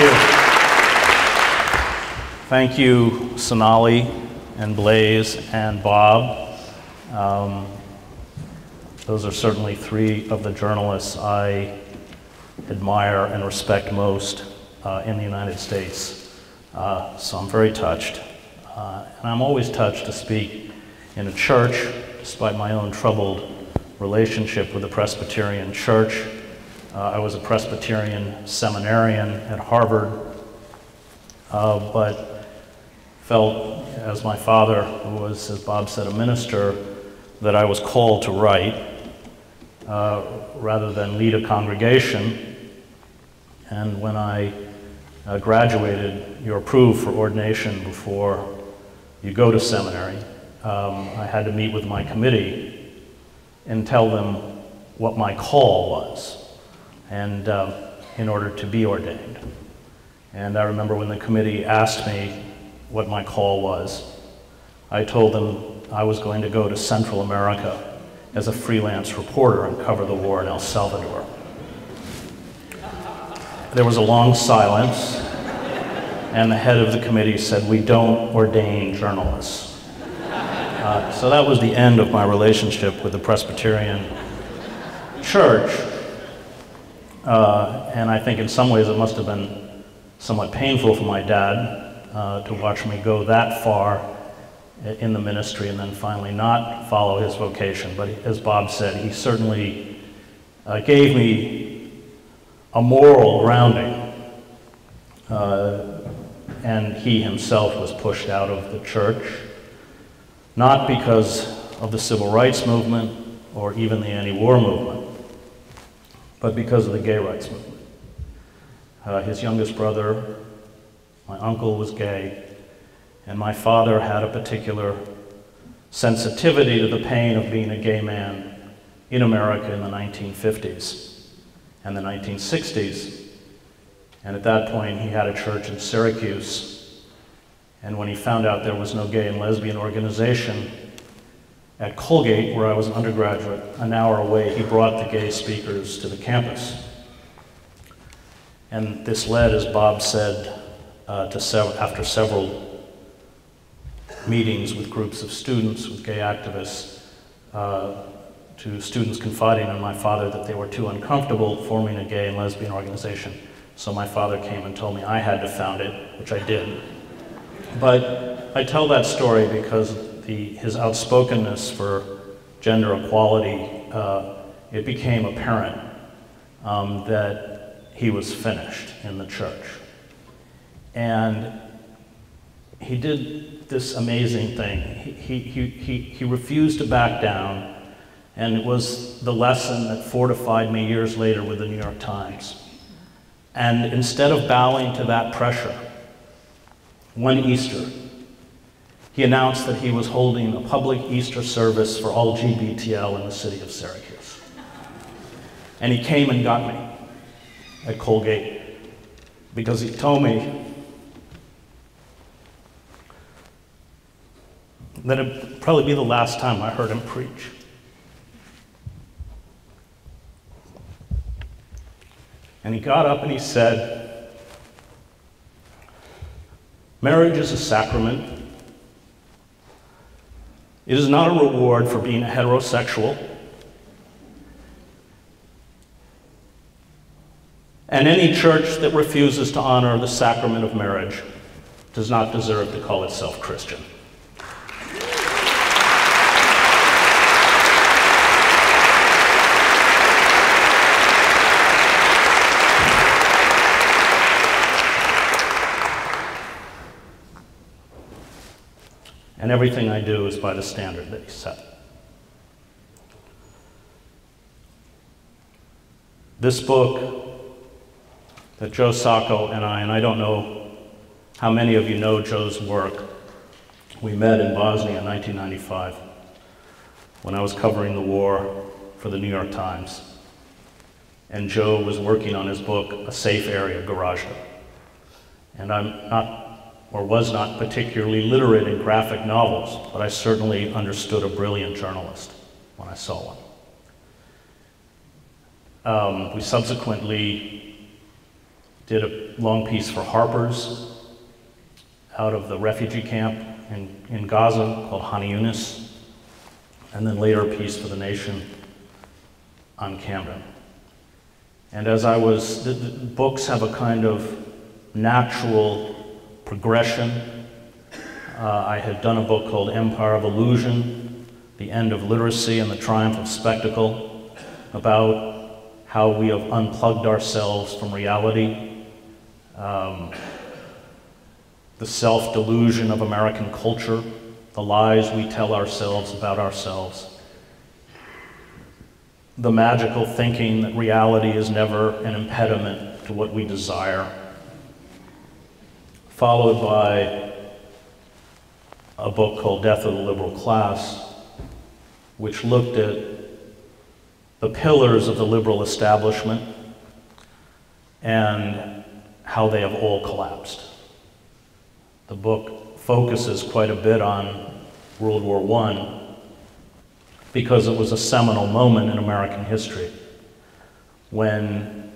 you. Thank you, Sonali and Blaze and Bob. Those are certainly three of the journalists I admire and respect most in the United States. So I'm very touched. And I'm always touched to speak in a church, despite my own troubled relationship with the Presbyterian Church. I was a Presbyterian seminarian at Harvard, but felt, as my father, who was, as Bob said, a minister, that I was called to write rather than lead a congregation. And when I graduated, you're approved for ordination before you go to seminary. I had to meet with my committee and tell them what my call was, and in order to be ordained. And I remember when the committee asked me what my call was, I told them I was going to go to Central America as a freelance reporter and cover the war in El Salvador. There was a long silence, and the head of the committee said, "We don't ordain journalists." So that was the end of my relationship with the Presbyterian Church. And I think in some ways it must have been somewhat painful for my dad to watch me go that far in the ministry and then finally not follow his vocation. But as Bob said, he certainly gave me a moral grounding. And he himself was pushed out of the church, not because of the civil rights movement or even the anti-war movement, but because of the gay rights movement. His youngest brother, my uncle, was gay, and my father had a particular sensitivity to the pain of being a gay man in America in the 1950s and the 1960s. And at that point, he had a church in Syracuse, and when he found out there was no gay and lesbian organization at Colgate, where I was an undergraduate, an hour away, he brought the gay speakers to the campus. And this led, as Bob said, after several meetings with groups of students, with gay activists, to students confiding in my father that they were too uncomfortable forming a gay and lesbian organization. So my father came and told me I had to found it, which I did. But I tell that story because his outspokenness for gender equality, it became apparent that he was finished in the church. And he did this amazing thing. He refused to back down, and it was the lesson that fortified me years later with the New York Times. And instead of bowing to that pressure, one Easter, he announced that he was holding a public Easter service for all GBTL in the city of Syracuse. And he came and got me at Colgate because he told me that it'd probably be the last time I heard him preach. And he got up and he said, "Marriage is a sacrament. It is not a reward for being a heterosexual. And any church that refuses to honor the sacrament of marriage does not deserve to call itself Christian." And everything I do is by the standard that he set. This book that Joe Sacco and I don't know how many of you know Joe's work. We met in Bosnia in 1995 when I was covering the war for the New York Times. And Joe was working on his book, A Safe Area, Garajda. And I'm not, or was not, particularly literate in graphic novels, but I certainly understood a brilliant journalist when I saw one. We subsequently did a long piece for Harper's out of the refugee camp in Gaza called Han Yunis, and then later a piece for The Nation on Camden. And as I was, the books have a kind of natural progression. I had done a book called Empire of Illusion, The End of Literacy and the Triumph of Spectacle, about how we have unplugged ourselves from reality, the self-delusion of American culture, the lies we tell ourselves about ourselves, the magical thinking that reality is never an impediment to what we desire, followed by a book called Death of the Liberal Class, which looked at the pillars of the liberal establishment and how they have all collapsed. The book focuses quite a bit on World War I because it was a seminal moment in American history when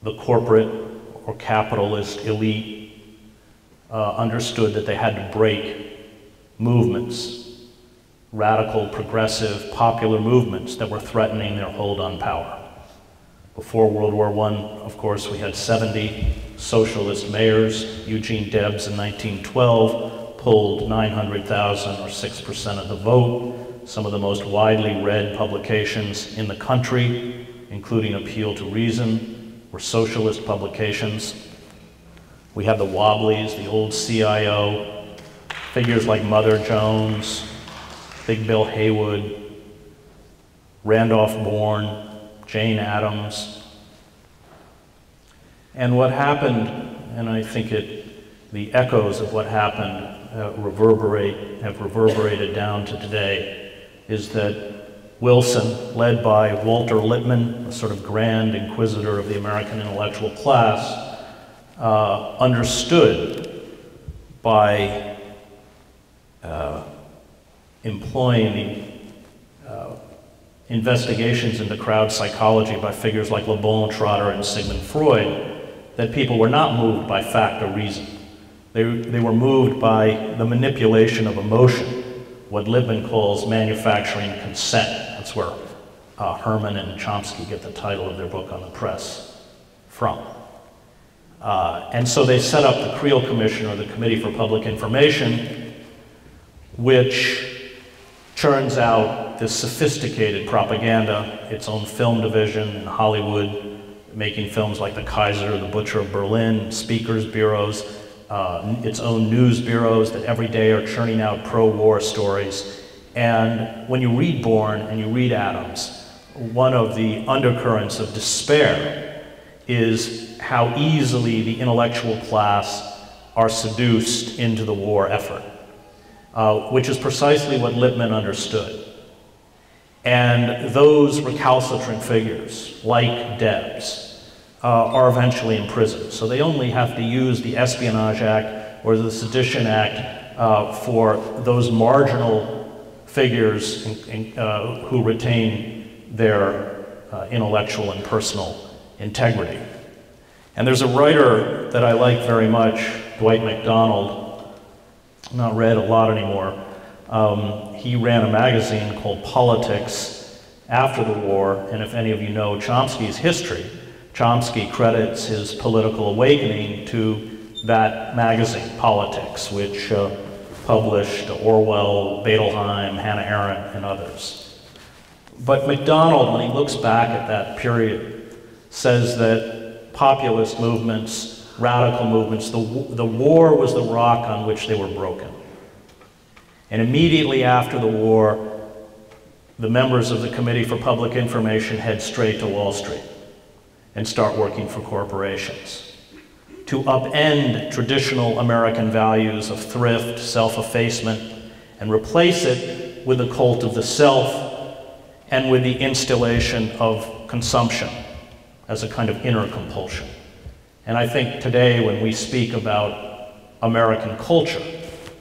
the corporate or capitalist elite understood that they had to break movements, radical, progressive, popular movements that were threatening their hold on power. Before World War I, of course, we had 70 socialist mayors. Eugene Debs in 1912 polled 900,000 or 6% of the vote. Some of the most widely read publications in the country, including Appeal to Reason, were socialist publications. We had the Wobblies, the old CIO, figures like Mother Jones, Big Bill Haywood, Randolph Bourne, Jane Addams. And what happened, and I think the echoes of what happened have reverberated down to today, is that Wilson, led by Walter Lippmann, a sort of grand inquisitor of the American intellectual class, understood by employing the investigations into crowd psychology by figures like Le Bon Trotter and Sigmund Freud, that people were not moved by fact or reason. They were moved by the manipulation of emotion, what Lippmann calls manufacturing consent. That's where Herman and Chomsky get the title of their book on the press from. And so they set up the Creel Commission, or the Committee for Public Information, which churns out this sophisticated propaganda, its own film division in Hollywood, making films like The Kaiser, The Butcher of Berlin, speakers bureaus, its own news bureaus that every day are churning out pro-war stories. And when you read Bourne and you read Adams, one of the undercurrents of despair is how easily the intellectual class are seduced into the war effort, which is precisely what Lippmann understood. And those recalcitrant figures, like Debs, are eventually imprisoned. So they only have to use the Espionage Act or the Sedition Act for those marginal figures who retain their intellectual and personal integrity. And there's a writer that I like very much, Dwight MacDonald, not read a lot anymore. He ran a magazine called Politics after the war, and if any of you know Chomsky's history, Chomsky credits his political awakening to that magazine, Politics, which published Orwell, Bettelheim, Hannah Arendt, and others. But MacDonald, when he looks back at that period, says that populist movements, radical movements, the war was the rock on which they were broken. And immediately after the war, the members of the Committee for Public Information head straight to Wall Street and start working for corporations to upend traditional American values of thrift, self-effacement, and replace it with the cult of the self and with the installation of consumption as a kind of inner compulsion. And I think today when we speak about American culture,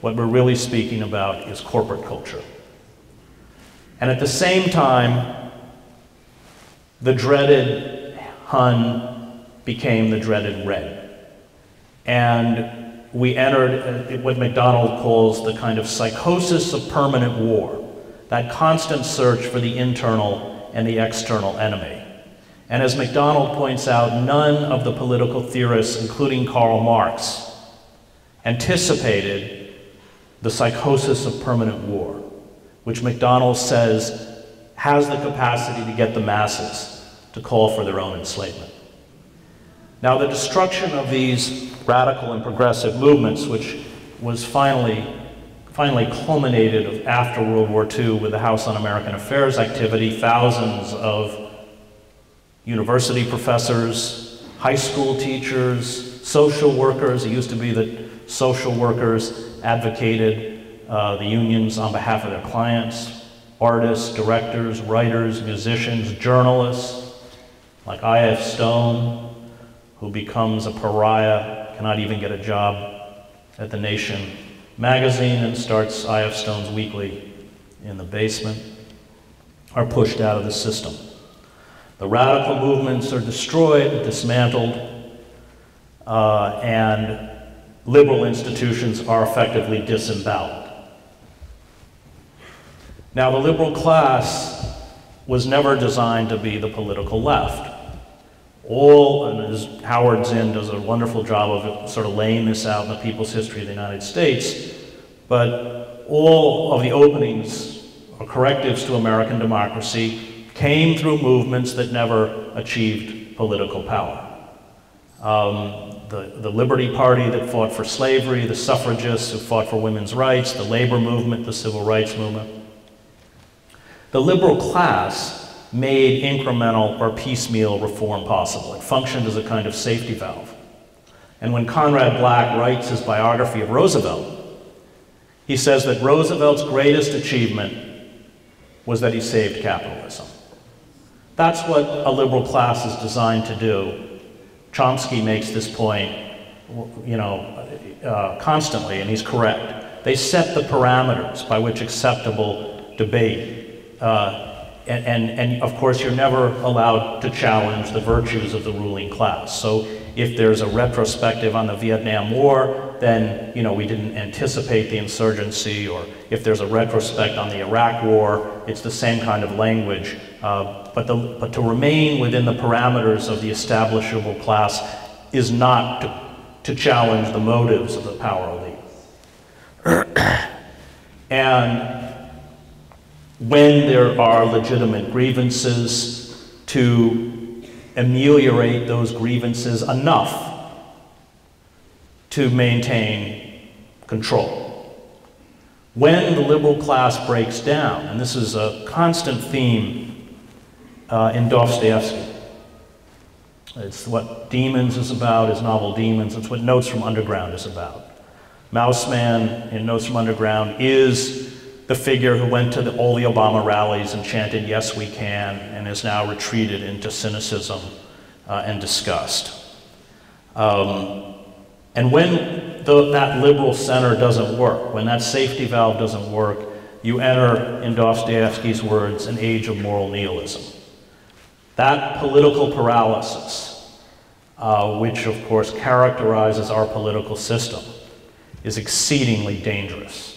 what we're really speaking about is corporate culture. And at the same time, the dreaded Hun became the dreaded red. And we entered what MacDonald calls the kind of psychosis of permanent war, that constant search for the internal and the external enemy. And as MacDonald points out, none of the political theorists, including Karl Marx, anticipated the psychosis of permanent war, which MacDonald says has the capacity to get the masses to call for their own enslavement. Now, the destruction of these radical and progressive movements, which was finally culminated after World War II with the House On-American Affairs activity, thousands of university professors, high school teachers, social workers. It used to be that social workers advocated the unions on behalf of their clients, artists, directors, writers, musicians, journalists, like I.F. Stone, who becomes a pariah, cannot even get a job at The Nation magazine and starts I.F. Stone's Weekly in the basement, are pushed out of the system. The radical movements are destroyed, dismantled, and liberal institutions are effectively disemboweled. Now, the liberal class was never designed to be the political left. And as Howard Zinn does a wonderful job of sort of laying this out in the People's History of the United States, but all of the openings or correctives to American democracy came through movements that never achieved political power. The Liberty Party that fought for slavery, the suffragists who fought for women's rights, the labor movement, the civil rights movement. The liberal class made incremental or piecemeal reform possible. It functioned as a kind of safety valve. And when Conrad Black writes his biography of Roosevelt, he says that Roosevelt's greatest achievement was that he saved capitalism. That's what a liberal class is designed to do. Chomsky makes this point, constantly, and he's correct. They set the parameters by which acceptable debate, and of course, you're never allowed to challenge the virtues of the ruling class. So if there's a retrospective on the Vietnam War, then we didn't anticipate the insurgency, or if there's a retrospect on the Iraq War, it's the same kind of language. But to remain within the parameters of the establishable class is not to challenge the motives of the power elite. And when there are legitimate grievances, to ameliorate those grievances enough to maintain control. When the liberal class breaks down, and this is a constant theme in Dostoevsky, it's what Demons is about, his novel Demons, it's what Notes from Underground is about. Mouseman in Notes from Underground is the figure who went to all the Obama rallies and chanted, "Yes, we can," and is now retreated into cynicism and disgust. And when that liberal center doesn't work, when that safety valve doesn't work, you enter, in Dostoevsky's words, an age of moral nihilism. That political paralysis, which of course characterizes our political system, is exceedingly dangerous.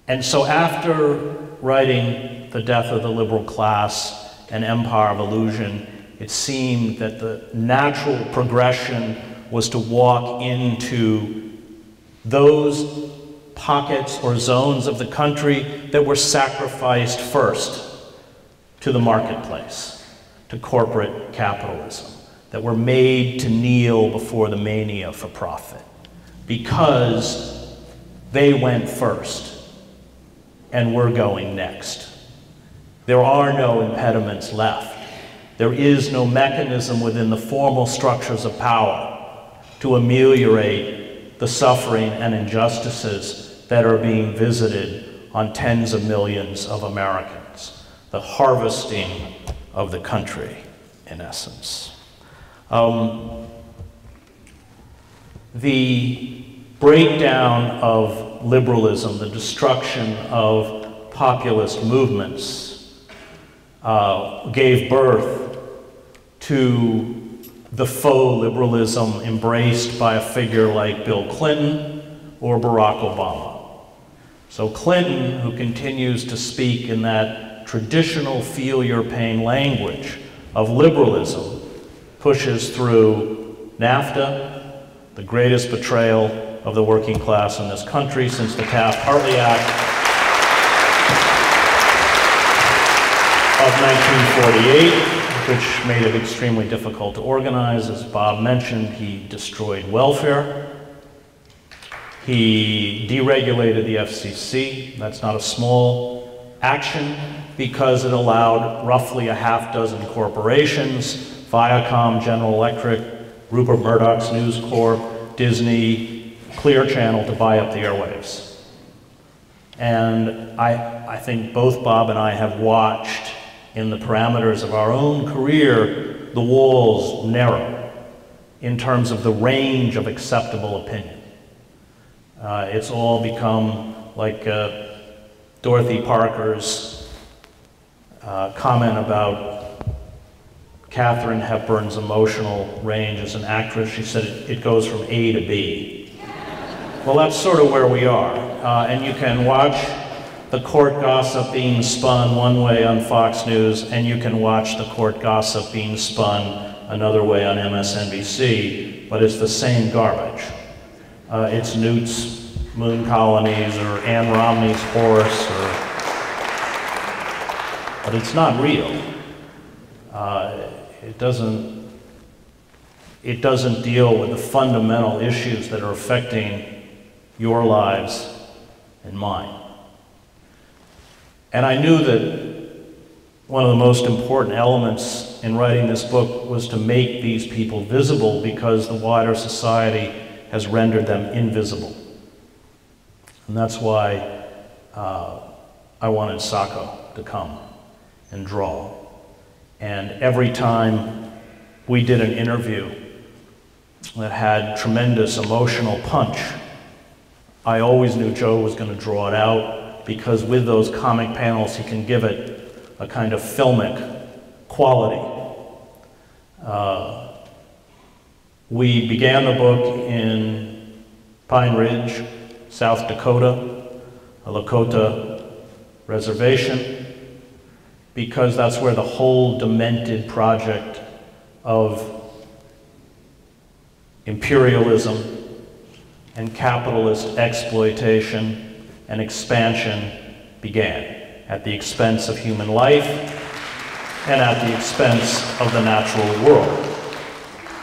And so after writing The Death of the Liberal Class and Empire of Illusion, it seemed that the natural progression was to walk into those pockets or zones of the country that were sacrificed first to the marketplace, to corporate capitalism, that were made to kneel before the mania for profit, because they went first, and we're going next. There are no impediments left. There is no mechanism within the formal structures of power to ameliorate the suffering and injustices that are being visited on tens of millions of Americans. The harvesting of the country, in essence. The breakdown of liberalism, the destruction of populist movements, gave birth to the faux liberalism embraced by a figure like Bill Clinton or Barack Obama. So Clinton, who continues to speak in that traditional feel your pain language of liberalism, pushes through NAFTA, the greatest betrayal of the working class in this country since the Taft-Hartley Act of 1948, which made it extremely difficult to organize. As Bob mentioned, he destroyed welfare. He deregulated the FCC. That's not a small action because it allowed roughly a half dozen corporations, Viacom, General Electric, Rupert Murdoch's News Corp, Disney, Clear Channel to buy up the airwaves. And I think both Bob and I have watched in the parameters of our own career the walls narrow in terms of the range of acceptable opinion. It's all become like Dorothy Parker's comment about Katharine Hepburn's emotional range as an actress. She said it goes from A to B. Well, that's sort of where we are. And you can watch the court gossip being spun one way on Fox News, and you can watch the court gossip being spun another way on MSNBC, but it's the same garbage. It's Newt's moon colonies or Ann Romney's horse, but it's not real. It doesn't deal with the fundamental issues that are affecting your lives and mine. And I knew that one of the most important elements in writing this book was to make these people visible because the wider society has rendered them invisible. And that's why I wanted Sacco to come and draw. And every time we did an interview that had tremendous emotional punch, I always knew Joe was going to draw it out, because with those comic panels he can give it a kind of filmic quality. We began the book in Pine Ridge, South Dakota, a Lakota reservation, because that's where the whole demented project of imperialism and capitalist exploitation and expansion began, at the expense of human life and at the expense of the natural world.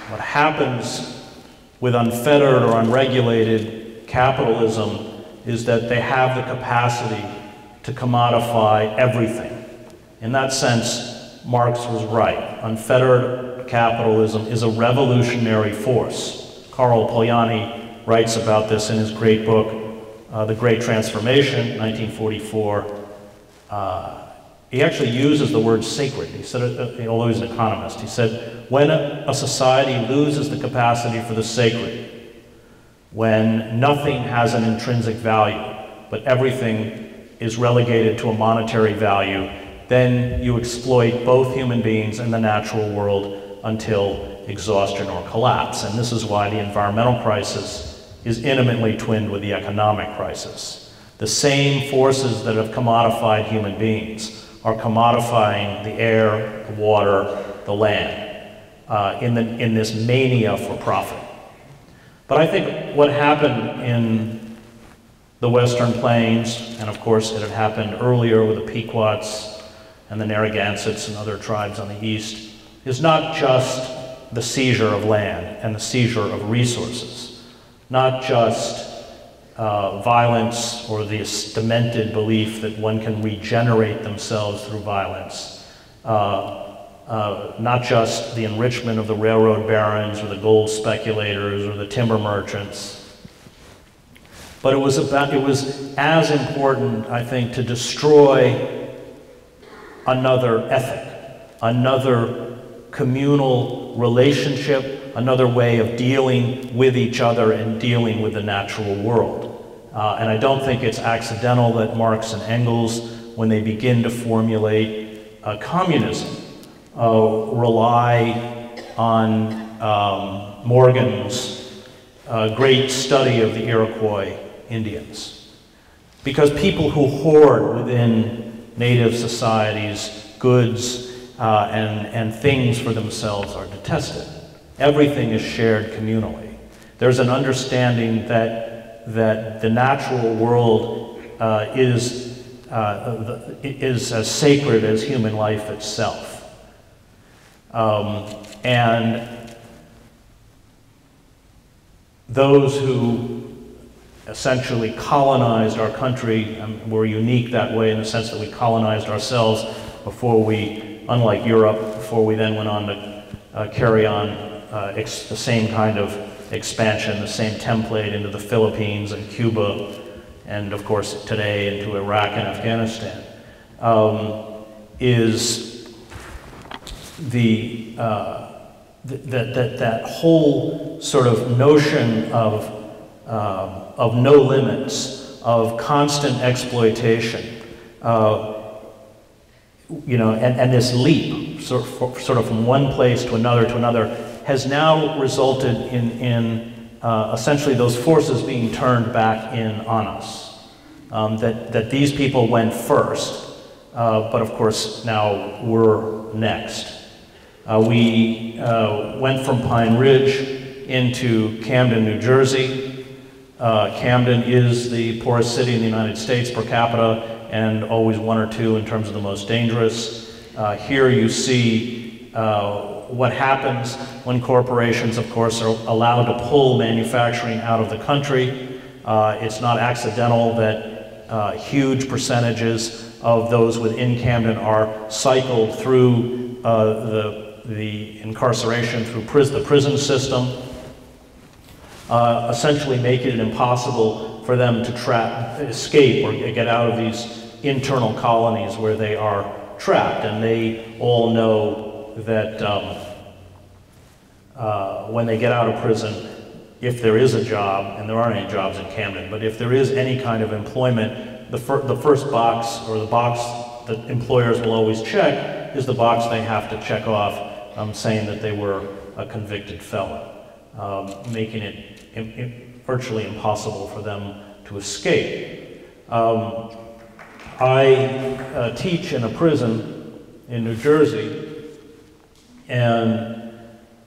What happens with unfettered or unregulated capitalism is that they have the capacity to commodify everything. In that sense, Marx was right. Unfettered capitalism is a revolutionary force. Karl Polanyi writes about this in his great book, The Great Transformation, 1944. He actually uses the word sacred. He said, although he's an economist, he said, when a society loses the capacity for the sacred, when nothing has an intrinsic value, but everything is relegated to a monetary value, then you exploit both human beings and the natural world until exhaustion or collapse. And this is why the environmental crisis is intimately twinned with the economic crisis. The same forces that have commodified human beings are commodifying the air, the water, the land, in this mania for profit. But I think what happened in the Western Plains, and of course it had happened earlier with the Pequots and the Narragansetts and other tribes on the east, is not just the seizure of land and the seizure of resources, not just violence or this demented belief that one can regenerate themselves through violence, not just the enrichment of the railroad barons or the gold speculators or the timber merchants, but it was as important, I think, to destroy another ethic, another communal relationship, another way of dealing with each other and dealing with the natural world. And I don't think it's accidental that Marx and Engels, when they begin to formulate communism, rely on Morgan's great study of the Iroquois Indians. Because people who hoard within native societies goods and things for themselves are detested. Everything is shared communally. There's an understanding that the natural world is as sacred as human life itself. And those who essentially colonized our country were unique that way in the sense that we colonized ourselves before we, unlike Europe, before we then went on to carry on the same kind of expansion, the same template into the Philippines and Cuba, and of course today into Iraq and Afghanistan, is that whole sort of notion of no limits, of constant exploitation, and this leap, sort of from one place to another, has now resulted in essentially those forces being turned back in on us. That these people went first, but of course now we're next. We went from Pine Ridge into Camden, New Jersey. Camden is the poorest city in the United States per capita, and always one or two in terms of the most dangerous. Here you see what happens when corporations, of course, are allowed to pull manufacturing out of the country. It's not accidental that huge percentages of those within Camden are cycled through the incarceration, through the prison system, essentially making it impossible for them to escape or get out of these internal colonies where they are trapped. And they all know that when they get out of prison, if there is a job, and there aren't any jobs in Camden, but if there is any kind of employment, the first box, or the box that employers will always check, is the box they have to check off saying that they were a convicted felon, making it virtually impossible for them to escape. I teach in a prison in New Jersey, and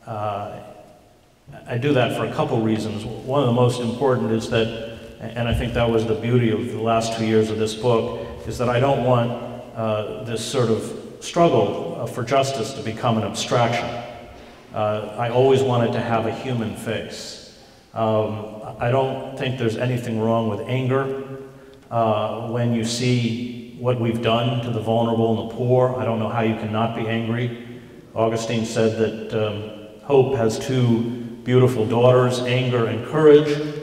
I do that for a couple reasons. One of the most important is that, and I think that was the beauty of the last 2 years of this book, is that I don't want this sort of struggle for justice to become an abstraction. I always wanted to have a human face. I don't think there's anything wrong with anger. When you see what we've done to the vulnerable and the poor, I don't know how you can not be angry. Augustine said that hope has two beautiful daughters, anger and courage.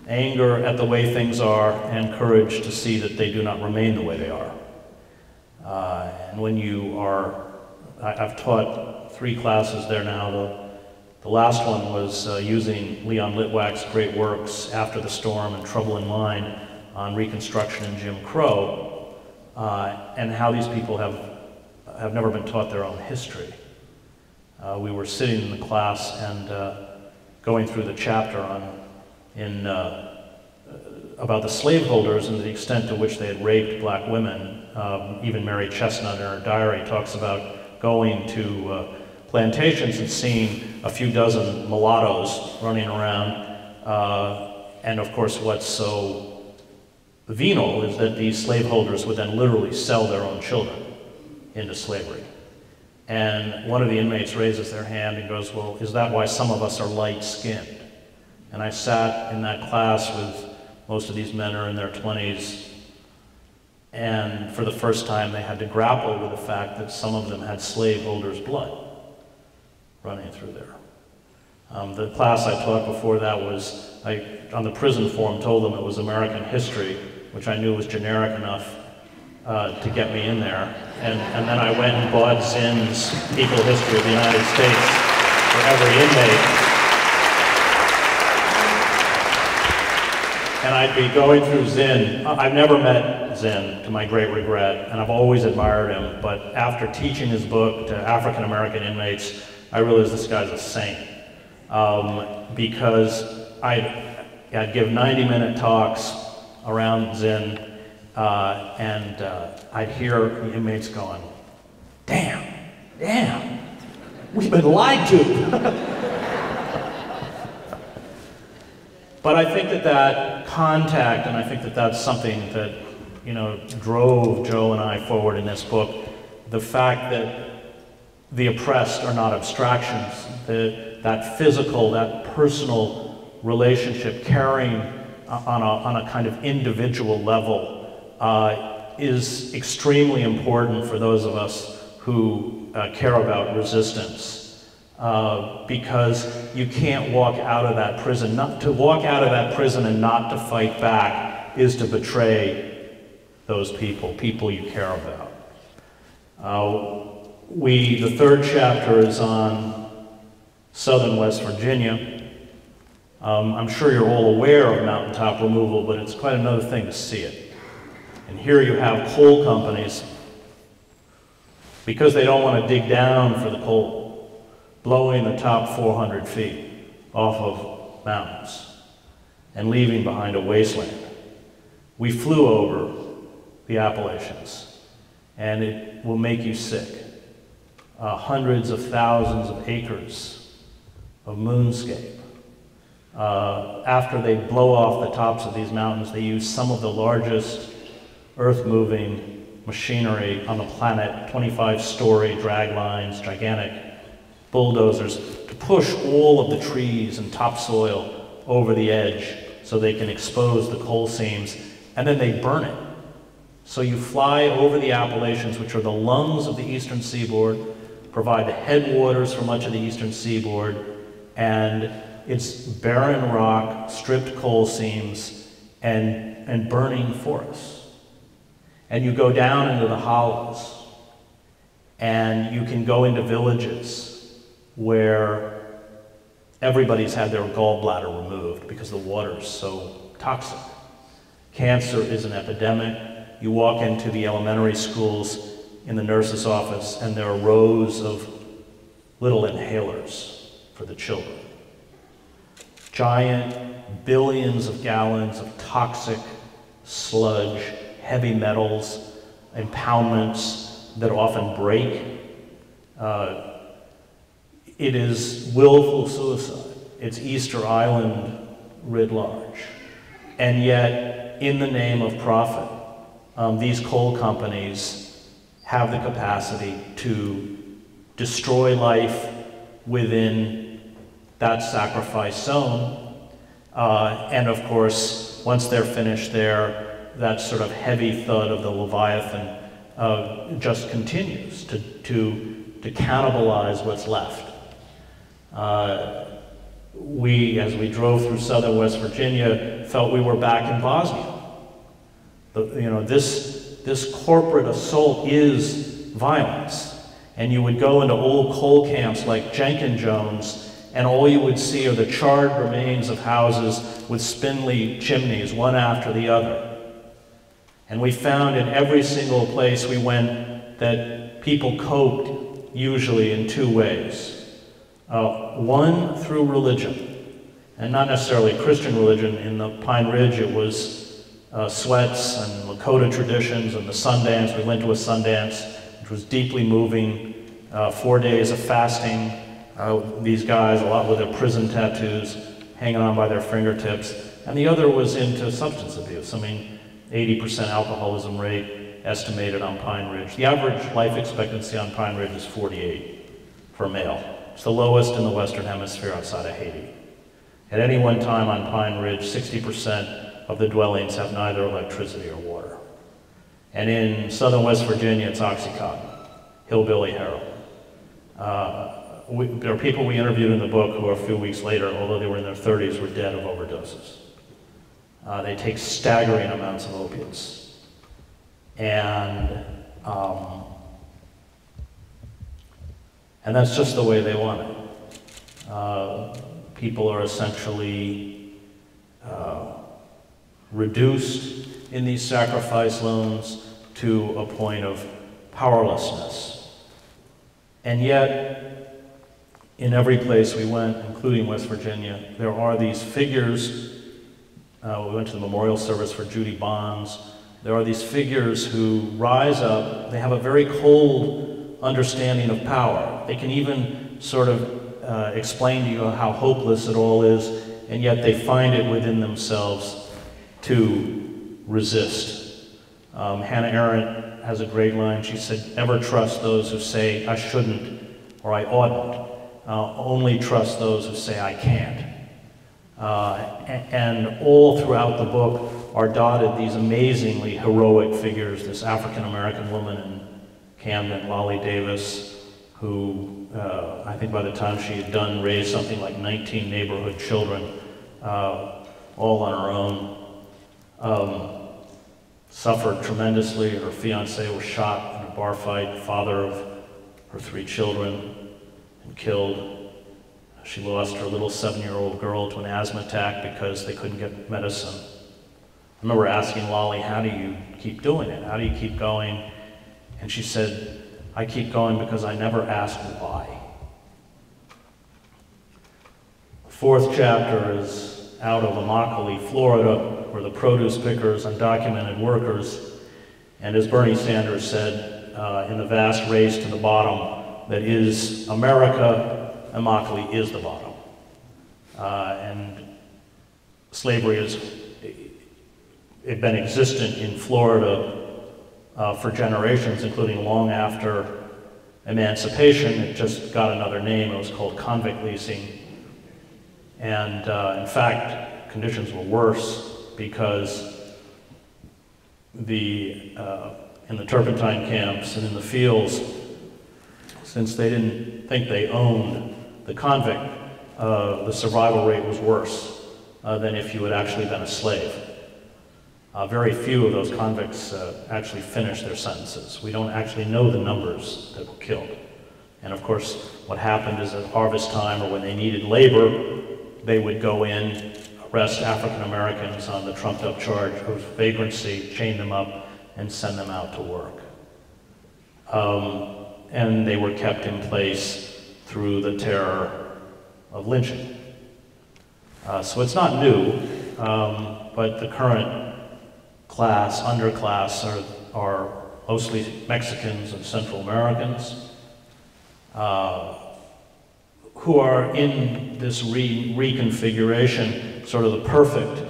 Anger at the way things are, and courage to see that they do not remain the way they are. And when you are, I've taught 3 classes there now. The last one was using Leon Litwack's great works, After the Storm and Trouble in Mind, on Reconstruction and Jim Crow, and how these people have never been taught their own history. We were sitting in the class and going through the chapter about the slaveholders and the extent to which they had raped black women. Even Mary Chestnut in her diary talks about going to plantations and seeing a few dozen mulattoes running around. And of course, what's so venal is that these slaveholders would then literally sell their own children into slavery. And one of the inmates raises their hand and goes, "Well, is that why some of us are light-skinned?" And I sat in that class with most of these men are in their 20s, and for the first time they had to grapple with the fact that some of them had slaveholders' blood running through there. The class I taught before that was, on the prison form, told them it was American history, which I knew was generic enough to get me in there. And then I went and bought Zinn's Equal History of the United States for every inmate. And I'd be going through Zinn. I've never met Zinn, to my great regret, and I've always admired him, but after teaching his book to African American inmates, I realized this guy's a saint. Because I'd give 90-minute talks around Zen, and I'd hear the inmates going, damn, we've been lied to. But I think that contact, and I think that that's something that, drove Joe and I forward in this book, the fact that the oppressed are not abstractions, that physical, that personal relationship carrying on a kind of individual level is extremely important for those of us who care about resistance. Because you can't walk out of that prison. To walk out of that prison and not to fight back is to betray those people you care about. The third chapter is on southern West Virginia. I'm sure you're all aware of mountaintop removal, but it's quite another thing to see it. And here you have coal companies, because they don't want to dig down for the coal, blowing the top 400 feet off of mountains and leaving behind a wasteland. We flew over the Appalachians, and it will make you sick. Hundreds of thousands of acres of moonscape. After they blow off the tops of these mountains, they use some of the largest earth-moving machinery on the planet, 25-story drag lines, gigantic bulldozers, to push all of the trees and topsoil over the edge so they can expose the coal seams, and then they burn it. So you fly over the Appalachians, which are the lungs of the eastern seaboard, provide the headwaters for much of the eastern seaboard, and it's barren rock, stripped coal seams, and burning forests. And you go down into the hollows, and you can go into villages where everybody's had their gallbladder removed because the water is so toxic. Cancer is an epidemic. You walk into the elementary schools in the nurse's office, and there are rows of little inhalers for the children. Giant billions of gallons of toxic sludge, heavy metals, impoundments that often break. It is willful suicide. It's Easter Island writ large. And yet, in the name of profit, these coal companies have the capacity to destroy life within that sacrifice zone. And of course, once they're finished there, that sort of heavy thud of the Leviathan just continues to cannibalize what's left. As we drove through southern West Virginia, felt we were back in Bosnia. This corporate assault is violence. And you would go into old coal camps like Jenkins Jones, and all you would see are the charred remains of houses with spindly chimneys, one after the other. And we found in every single place we went that people coped usually in two ways. One, through religion, and not necessarily Christian religion. In the Pine Ridge, it was sweats and Lakota traditions and the Sundance. We went to a Sundance, which was deeply moving. 4 days of fasting. These guys, a lot with their prison tattoos hanging on by their fingertips. And the other was into substance abuse. 80% alcoholism rate estimated on Pine Ridge. The average life expectancy on Pine Ridge is 48 for a male. It's the lowest in the Western Hemisphere outside of Haiti. At any one time on Pine Ridge, 60% of the dwellings have neither electricity or water. And in southern West Virginia, it's Oxycontin, hillbilly heroin. There are people we interviewed in the book who a few weeks later, although they were in their 30s, were dead of overdoses. They take staggering amounts of opiates. And that's just the way they want it. People are essentially reduced in these sacrifice loans to a point of powerlessness. And yet, in every place we went, including West Virginia, there are these figures. We went to the memorial service for Judy Bonds. There are these figures who rise up. They have a very cold understanding of power. They can even sort of explain to you how hopeless it all is, and yet they find it within themselves to resist. Hannah Arendt has a great line. She said, "Never trust those who say I shouldn't or I oughtn't. Only trust those who say I can't." And all throughout the book are dotted these amazingly heroic figures. This African-American woman in Camden, Lolly Davis, who I think by the time she had done raised something like 19 neighborhood children, all on her own. Suffered tremendously. Her fiancé was shot in a bar fight, father of her 3 children, and killed. She lost her little 7-year-old girl to an asthma attack because they couldn't get medicine. I remember asking Lolly, how do you keep doing it? How do you keep going? And she said, I keep going because I never ask why. The 4th chapter is out of Immanuel, Florida, where the produce pickers, undocumented workers, and as Bernie Sanders said, in the vast race to the bottom that is America, Immanuel is the bottom. And slavery has been existent in Florida for generations, including long after emancipation. It just got another name. It was called convict leasing. And in fact, conditions were worse because in the turpentine camps and in the fields, since they didn't think they owned the convict, the survival rate was worse than if you had actually been a slave. Very few of those convicts actually finished their sentences. We don't actually know the numbers that were killed. And of course, what happened is at harvest time, or when they needed labor, they would go in, arrest African Americans on the trumped up charge of vagrancy, chain them up, and send them out to work. And they were kept in place through the terror of lynching. So it's not new, but the current class, underclass, are mostly Mexicans and Central Americans who are in this reconfiguration, sort of the perfect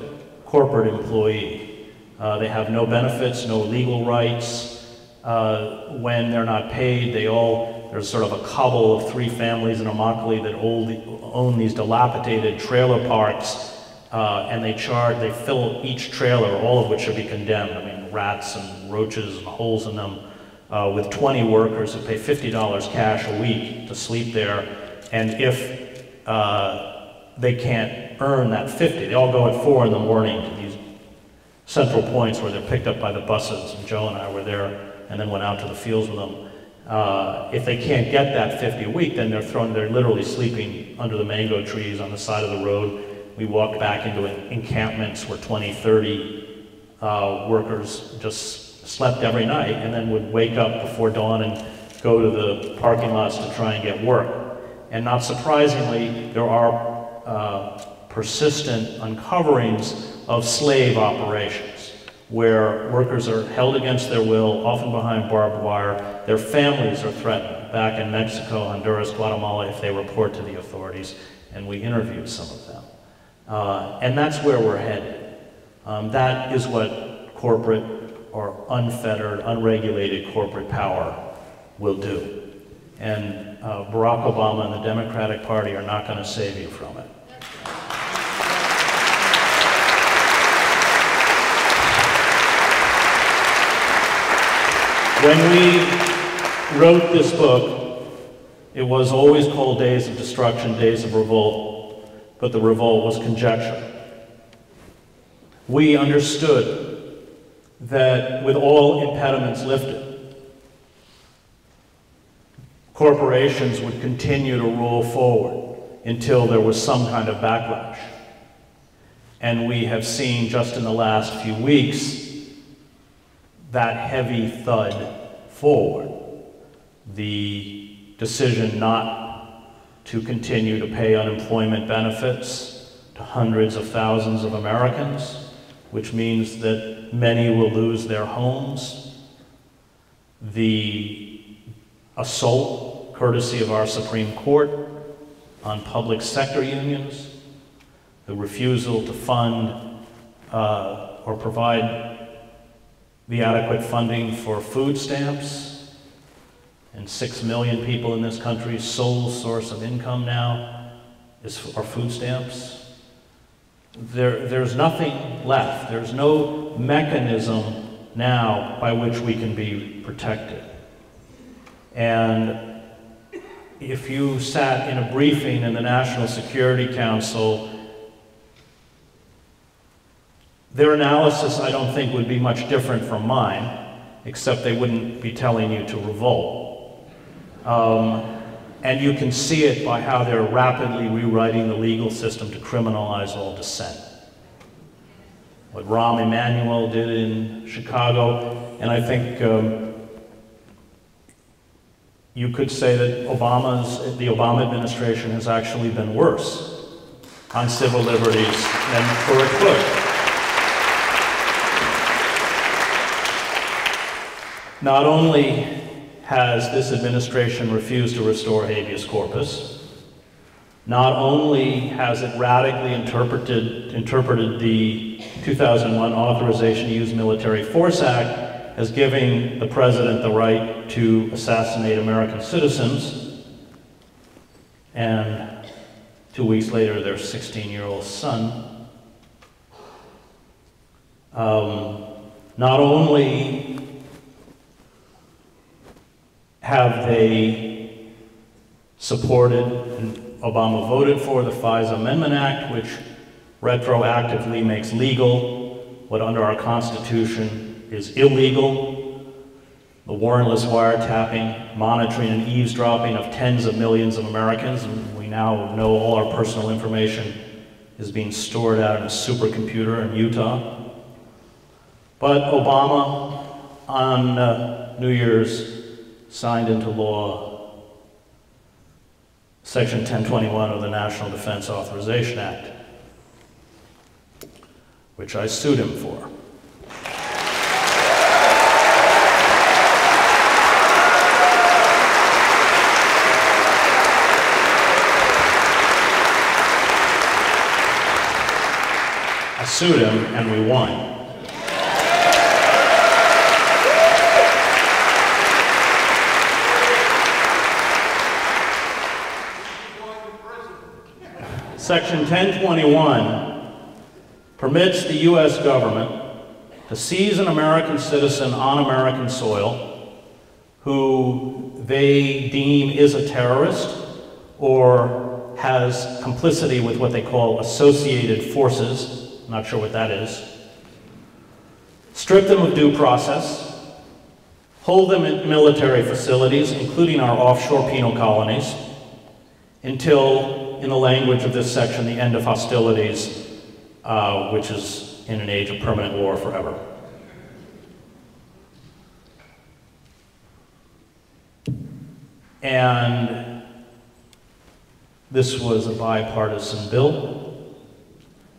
corporate employee. They have no benefits, no legal rights. When they're not paid, there's sort of a cobble of 3 families in Immokalee that own these dilapidated trailer parks, and they fill each trailer, all of which should be condemned. I mean, rats and roaches and holes in them, with 20 workers who pay $50 cash a week to sleep there. And if they can't earn that 50, they all go at 4 in the morning to these central points where they're picked up by the buses, and Joe and I were there and then went out to the fields with them. If they can't get that 50 a week, then they're literally sleeping under the mango trees on the side of the road. We walked back into encampments where 20, 30 workers just slept every night and then would wake up before dawn and go to the parking lots to try and get work. And not surprisingly, there are persistent uncoverings of slave operations, where workers are held against their will, often behind barbed wire. Their families are threatened back in Mexico, Honduras, Guatemala, if they report to the authorities, and we interviewed some of them. And that's where we're headed. That is what corporate or unfettered, unregulated corporate power will do. And Barack Obama and the Democratic Party are not going to save you from it. When we wrote this book, it was always called Days of Destruction, Days of Revolt, but the revolt was conjecture. We understood that with all impediments lifted, corporations would continue to roll forward until there was some kind of backlash. And we have seen just in the last few weeks that heavy thud forward. The decision not to continue to pay unemployment benefits to hundreds of thousands of Americans, which means that many will lose their homes. The assault, courtesy of our Supreme Court, on public sector unions, the refusal to fund or provide the adequate funding for food stamps, and 6 million people in this country's sole source of income now are food stamps. There's nothing left. There's no mechanism now by which we can be protected. And if you sat in a briefing in the National Security Council, their analysis, I don't think, would be much different from mine, except they wouldn't be telling you to revolt. And you can see it by how they're rapidly rewriting the legal system to criminalize all dissent. What Rahm Immanuel did in Chicago, and I think you could say that the Obama administration has actually been worse on civil liberties than Furrick could. Not only has this administration refused to restore habeas corpus, not only has it radically interpreted the 2001 Authorization to Use Military Force Act as giving the president the right to assassinate American citizens, and 2 weeks later their 16-year-old son. Not only have they supported and Obama voted for the FISA Amendment Act, which retroactively makes legal what under our Constitution is illegal, the warrantless wiretapping, monitoring, and eavesdropping of tens of millions of Americans. And we now know all our personal information is being stored out in a supercomputer in Utah. But Obama, on New Year's, signed into law Section 1021 of the National Defense Authorization Act, which I sued him for. I sued him and we won. Section 1021 permits the U.S. government to seize an American citizen on American soil who they deem is a terrorist or has complicity with what they call associated forces, not sure what that is, strip them of due process, hold them in military facilities, including our offshore penal colonies, until, in the language of this section, the end of hostilities, which is in an age of permanent war forever. And this was a bipartisan bill.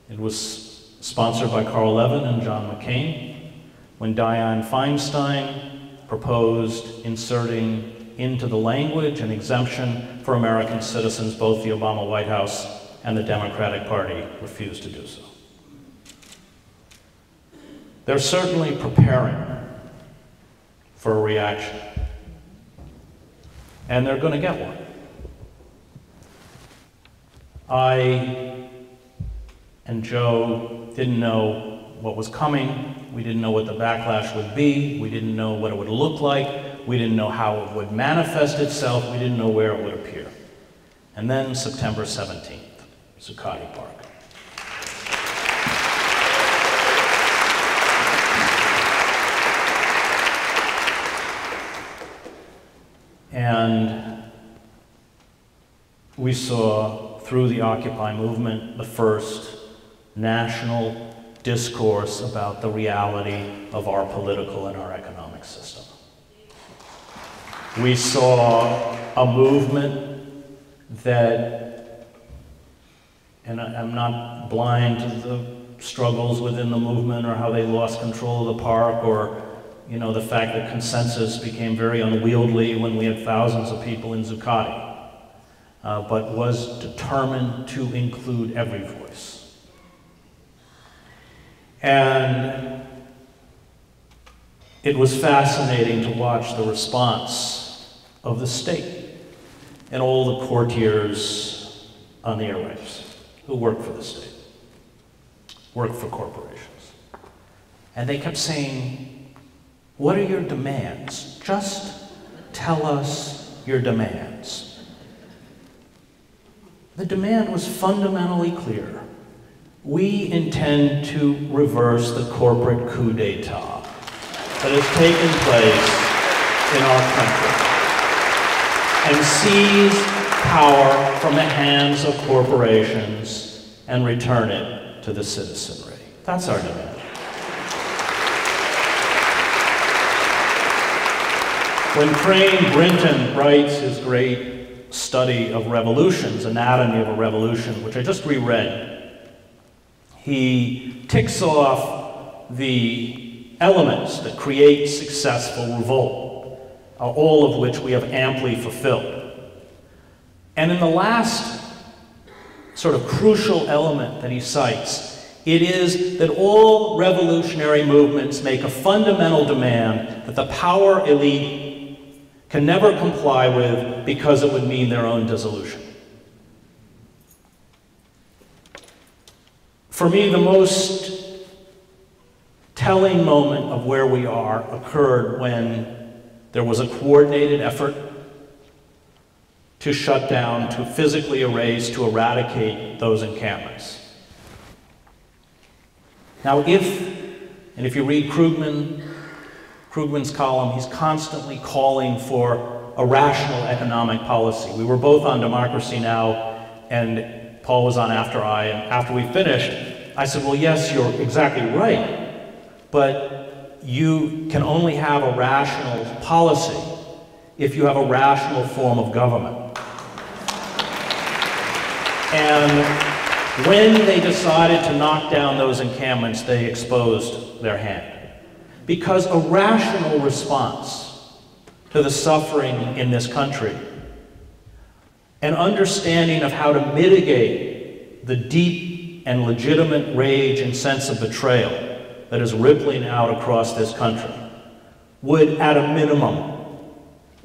It was sponsored by Carl Levin and John McCain when Dianne Feinstein proposed inserting into the language an exemption for American citizens. Both the Obama White House and the Democratic Party refused to do so. They're certainly preparing for a reaction, and they're going to get one. I and Joe didn't know what was coming. We didn't know what the backlash would be. We didn't know what it would look like. We didn't know how it would manifest itself. We didn't know where it would appear. And then September 17th, Zuccotti Park. And we saw, through the Occupy movement, the first national discourse about the reality of our political and our economic system. We saw a movement that, and I'm not blind to the struggles within the movement or how they lost control of the park, or the fact that consensus became very unwieldy when we had thousands of people in Zuccotti, but was determined to include every voice. And it was fascinating to watch the response of the state and all the courtiers on the airwaves who work for the state, work for corporations. And they kept saying, "What are your demands? Just tell us your demands." The demand was fundamentally clear. We intend to reverse the corporate coup d'etat that has taken place in our country and seize power from the hands of corporations and return it to the citizenry. That's our demand. When Crane Brinton writes his great study of revolutions, Anatomy of a Revolution, which I just reread, he ticks off the elements that create successful revolt, all of which we have amply fulfilled. And in the last sort of crucial element that he cites, it is that all revolutionary movements make a fundamental demand that the power elite can never comply with because it would mean their own dissolution. For me, the most telling moment of where we are occurred when there was a coordinated effort to shut down, to physically erase, to eradicate those encampments. Now, if you read Krugman's column, he's constantly calling for a rational economic policy. We were both on Democracy Now! And Paul was on After I, and after we finished, I said, well, yes, you're exactly right, but you can only have a rational policy if you have a rational form of government. And when they decided to knock down those encampments, they exposed their hand. Because a rational response to the suffering in this country, an understanding of how to mitigate the deep and legitimate rage and sense of betrayal that is rippling out across this country, would at a minimum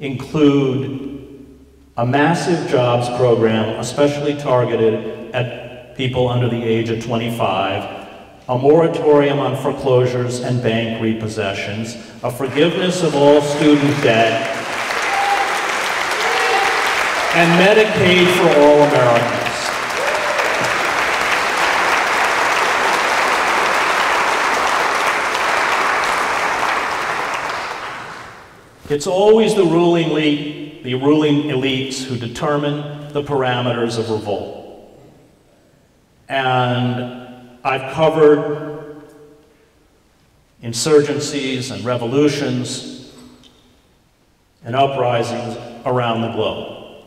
include a massive jobs program, especially targeted at people under the age of 25, a moratorium on foreclosures and bank repossessions, a forgiveness of all student debt, and Medicaid for all Americans. It's always the ruling elites who determine the parameters of revolt. And I've covered insurgencies and revolutions and uprisings around the globe.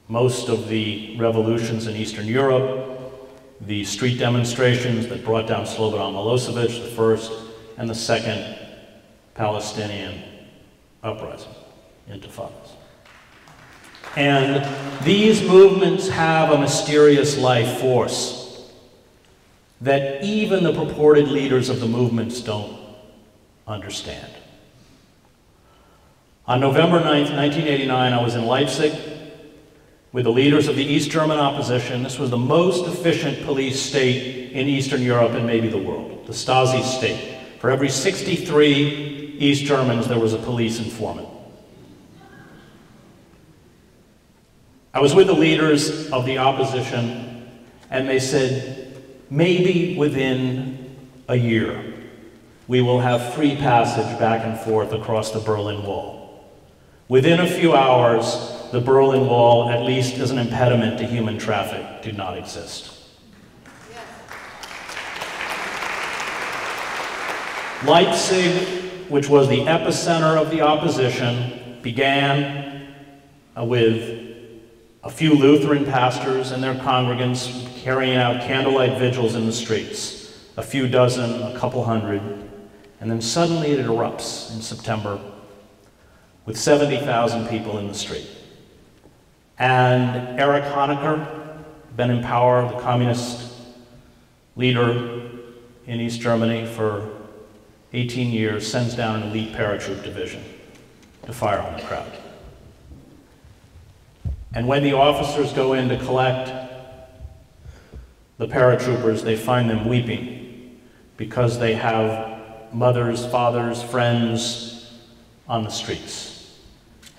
Most of the revolutions in Eastern Europe, the street demonstrations that brought down Slobodan Milosevic, the first, and the second Palestinian uprising, intifadas. And these movements have a mysterious life force that even the purported leaders of the movements don't understand. On November 9th, 1989, I was in Leipzig with the leaders of the East German opposition. This was the most efficient police state in Eastern Europe and maybe the world, the Stasi state. For every 63 East Germans, there was a police informant. I was with the leaders of the opposition, and they said, maybe within a year, we will have free passage back and forth across the Berlin Wall. Within a few hours, the Berlin Wall, at least as an impediment to human traffic, did not exist. Leipzig, which was the epicenter of the opposition, began with a few Lutheran pastors and their congregants carrying out candlelight vigils in the streets, a few dozen, a couple hundred, and then suddenly it erupts in September with 70,000 people in the street. And Erich Honecker, been in power, the communist leader in East Germany for 18 years, sends down an elite paratroop division to fire on the crowd. And when the officers go in to collect the paratroopers, they find them weeping because they have mothers, fathers, friends on the streets.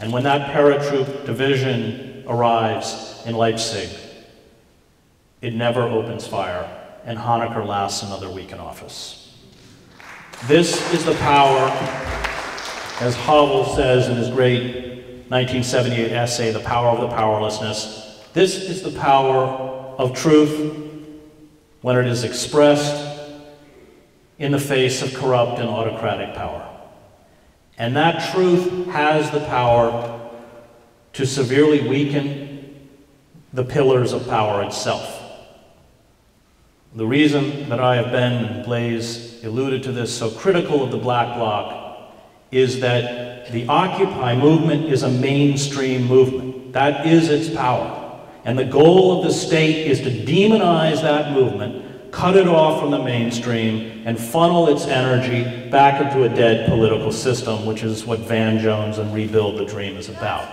And when that paratroop division arrives in Leipzig, it never opens fire, and Honecker lasts another week in office. This is the power, as Havel says in his great 1978 essay, The Power of the Powerlessness. This is the power of truth when it is expressed in the face of corrupt and autocratic power. And that truth has the power to severely weaken the pillars of power itself. The reason that I have been, and Blaise alluded to this, so critical of the Black Bloc is that the Occupy movement is a mainstream movement. That is its power. And the goal of the state is to demonize that movement, cut it off from the mainstream, and funnel its energy back into a dead political system, which is what Van Jones and Rebuild the Dream is about.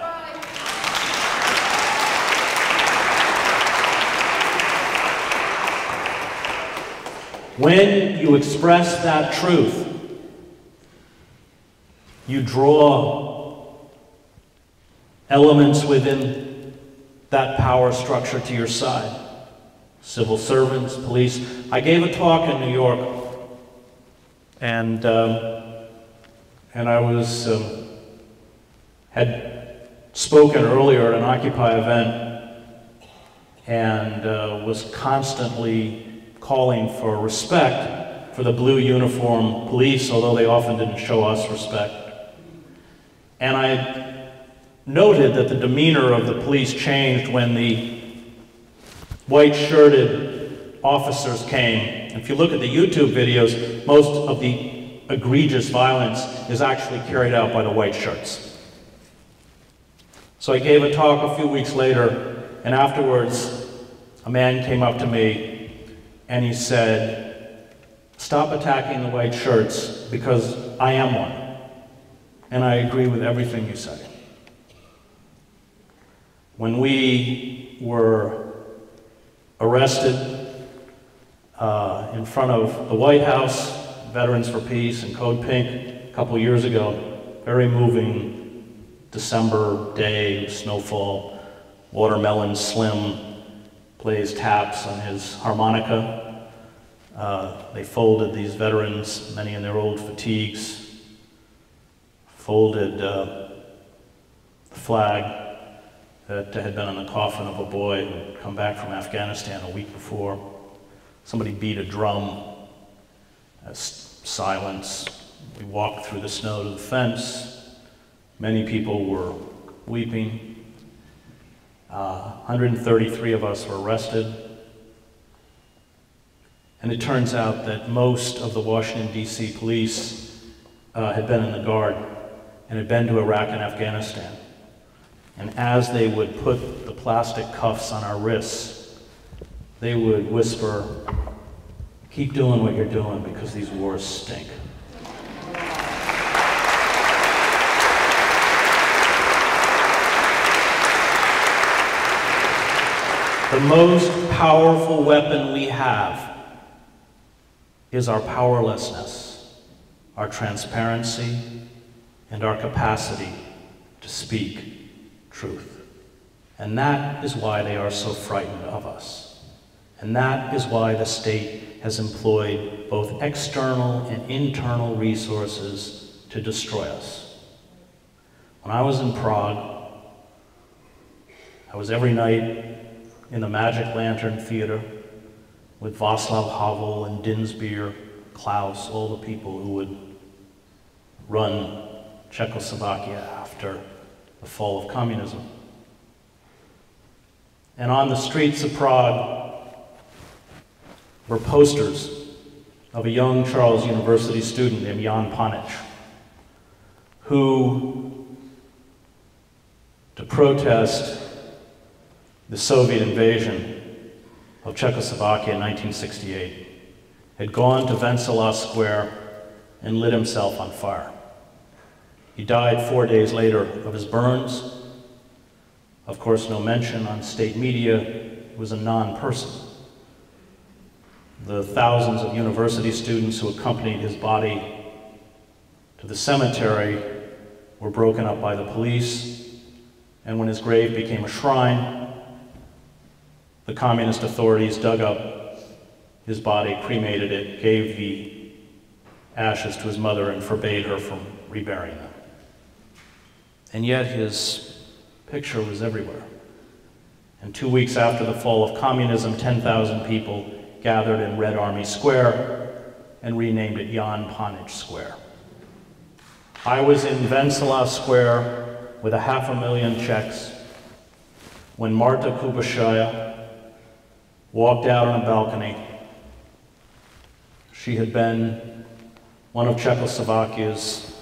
When you express that truth, you draw elements within that power structure to your side. Civil servants, police. I gave a talk in New York, and I was had spoken earlier at an Occupy event, and was constantly calling for respect for the blue uniform police, although they often didn't show us respect. And I noted that the demeanor of the police changed when the white-shirted officers came. And if you look at the YouTube videos, most of the egregious violence is actually carried out by the white shirts. So I gave a talk a few weeks later, and afterwards, a man came up to me and he said, "Stop attacking the white shirts because I am one. And I agree with everything you say." When we were arrested in front of the White House, Veterans for Peace and Code Pink, a couple years ago, very moving December day, snowfall, Watermelon Slim plays taps on his harmonica. They folded these veterans, many in their old fatigues, folded the flag that had been on the coffin of a boy who had come back from Afghanistan a week before. Somebody beat a drum. Silence. We walked through the snow to the fence. Many people were weeping. 133 of us were arrested. And it turns out that most of the Washington, D.C. police had been in the Guard and had been to Iraq and Afghanistan. And as they would put the plastic cuffs on our wrists, they would whisper, "Keep doing what you're doing because these wars stink." The most powerful weapon we have is our powerlessness, our transparency, and our capacity to speak truth. And that is why they are so frightened of us. And that is why the state has employed both external and internal resources to destroy us. When I was in Prague, I was every night in the Magic Lantern Theater with Václav Havel and Dinsbier, Klaus, all the people who would run Czechoslovakia after the fall of communism. And on the streets of Prague were posters of a young Charles University student named Jan Panic, who, to protest the Soviet invasion of Czechoslovakia in 1968, had gone to Wenceslas Square and lit himself on fire. He died 4 days later of his burns. Of course, no mention on state media. He was a non-person. The thousands of university students who accompanied his body to the cemetery were broken up by the police, and when his grave became a shrine, the communist authorities dug up his body, cremated it, gave the ashes to his mother, and forbade her from reburying them. And yet his picture was everywhere. And 2 weeks after the fall of communism, 10,000 people gathered in Red Army Square and renamed it Jan Panic Square. I was in Wenceslas Square with 500,000 Czechs when Marta Kubashaya walked out on a balcony. She had been one of Czechoslovakia's,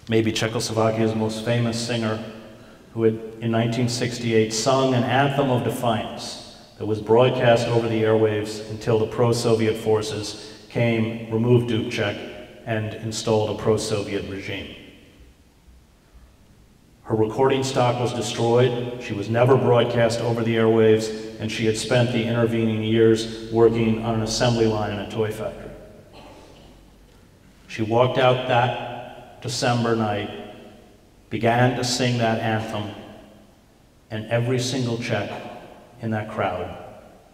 maybe Czechoslovakia's most famous singer, who had, in 1968, sung an anthem of defiance that was broadcast over the airwaves until the pro-Soviet forces came, removed Dubček, and installed a pro-Soviet regime. Her recording stock was destroyed. She was never broadcast over the airwaves, and she had spent the intervening years working on an assembly line in a toy factory. She walked out that December night, began to sing that anthem, and every single Czech in that crowd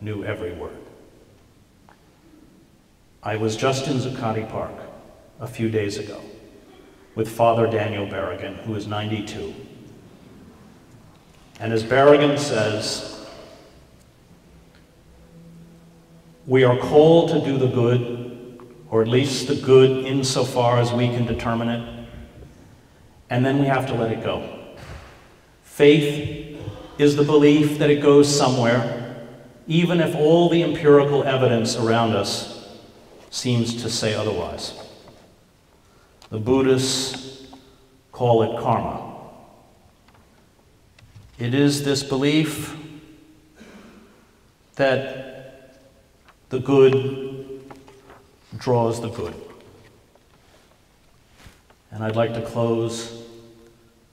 knew every word. I was just in Zuccotti Park a few days ago with Father Daniel Berrigan, who is 92. And as Berrigan says, we are called to do the good, or at least the good insofar as we can determine it, and then we have to let it go. Faith is the belief that it goes somewhere, even if all the empirical evidence around us seems to say otherwise. The Buddhists call it karma. It is this belief that the good draws the good. And I'd like to close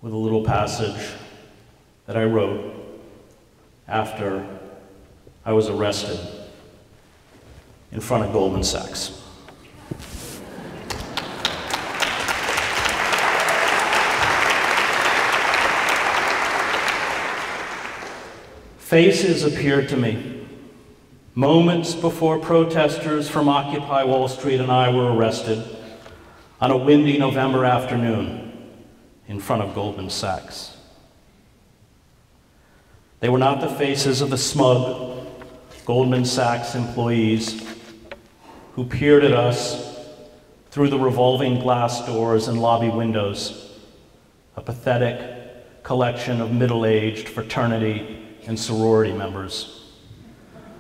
with a little passage that I wrote after I was arrested in front of Goldman Sachs. Faces appeared to me, moments before protesters from Occupy Wall Street and I were arrested on a windy November afternoon in front of Goldman Sachs. They were not the faces of the smug Goldman Sachs employees who peered at us through the revolving glass doors and lobby windows, a pathetic collection of middle-aged fraternity and sorority members.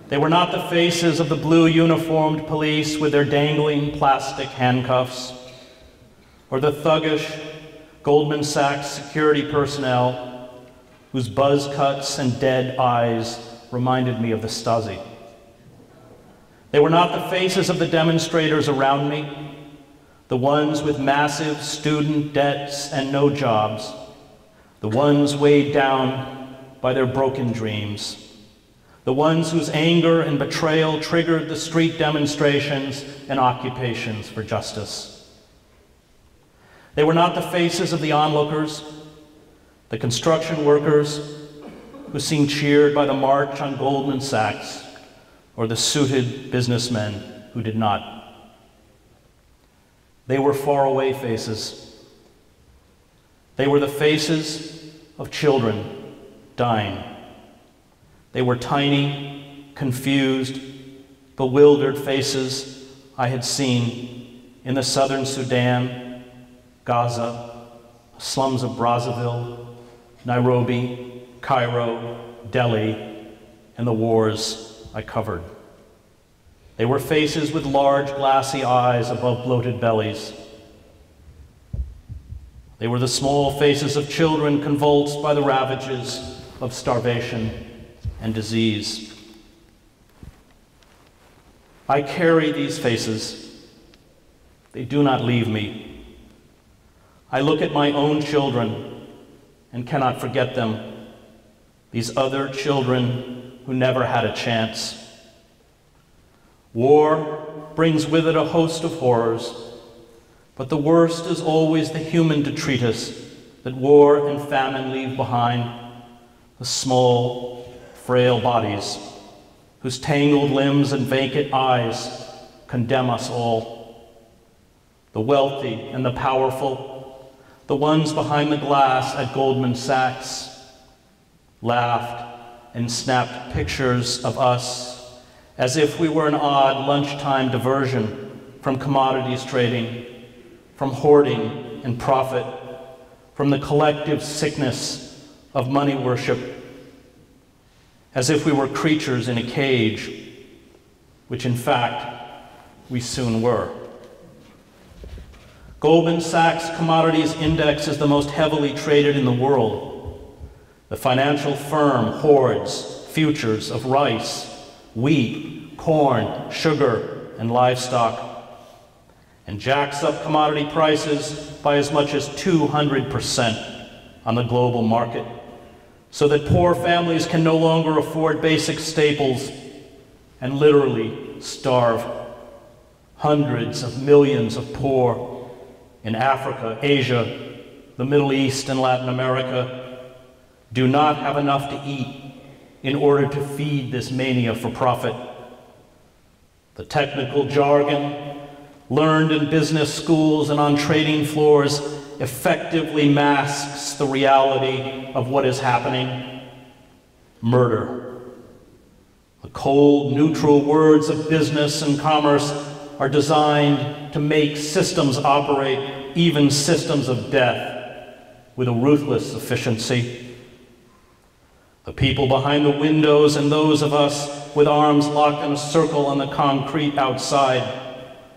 They were not the faces of the blue uniformed police with their dangling plastic handcuffs, or the thuggish Goldman Sachs security personnel whose buzz cuts and dead eyes reminded me of the Stasi. They were not the faces of the demonstrators around me, the ones with massive student debts and no jobs, the ones weighed down by their broken dreams, the ones whose anger and betrayal triggered the street demonstrations and occupations for justice. They were not the faces of the onlookers, the construction workers who seemed cheered by the march on Goldman Sachs, or the suited businessmen who did not. They were faraway faces. They were the faces of children dying. They were tiny, confused, bewildered faces I had seen in the southern Sudan, Gaza, slums of Brazzaville, Nairobi, Cairo, Delhi, and the wars I covered. They were faces with large glassy eyes above bloated bellies. They were the small faces of children convulsed by the ravages of starvation and disease. I carry these faces. They do not leave me. I look at my own children and cannot forget them, these other children who never had a chance. War brings with it a host of horrors, but the worst is always the human detritus that war and famine leave behind, the small, frail bodies whose tangled limbs and vacant eyes condemn us all. The wealthy and the powerful, the ones behind the glass at Goldman Sachs, laughed and snapped pictures of us as if we were an odd lunchtime diversion from commodities trading, from hoarding and profit, from the collective sickness of money worship, as if we were creatures in a cage, which in fact we soon were. Goldman Sachs Commodities Index is the most heavily traded in the world. The financial firm hoards futures of rice, wheat, corn, sugar, and livestock, and jacks up commodity prices by as much as 200% on the global market, so that poor families can no longer afford basic staples and literally starve. Hundreds of millions of poor in Africa, Asia, the Middle East, and Latin America do not have enough to eat in order to feed this mania for profit. The technical jargon learned in business schools and on trading floors effectively masks the reality of what is happening: murder. The cold, neutral words of business and commerce are designed to make systems operate, even systems of death, with a ruthless efficiency. The people behind the windows and those of us with arms locked in a circle on the concrete outside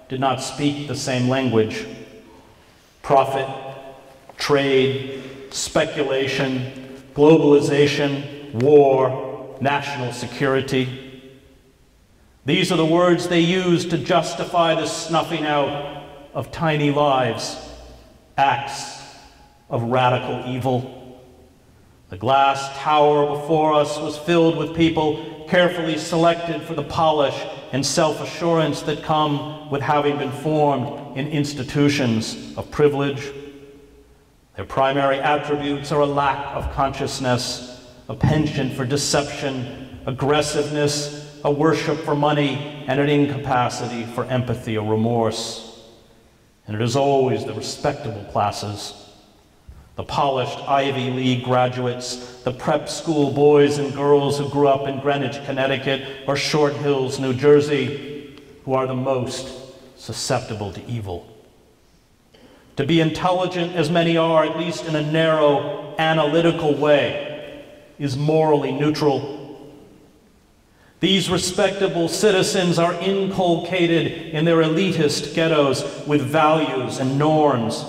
did not speak the same language. Profit, trade, speculation, globalization, war, national security. These are the words they use to justify the snuffing out of tiny lives, acts of radical evil. The glass tower before us was filled with people carefully selected for the polish and self-assurance that come with having been formed in institutions of privilege. Their primary attributes are a lack of consciousness, a penchant for deception, aggressiveness, a worship for money, and an incapacity for empathy or remorse. And it is always the respectable classes, the polished Ivy League graduates, the prep school boys and girls who grew up in Greenwich, Connecticut, or Short Hills, New Jersey, who are the most susceptible to evil. To be intelligent, as many are, at least in a narrow, analytical way, is morally neutral. These respectable citizens are inculcated in their elitist ghettos with values and norms,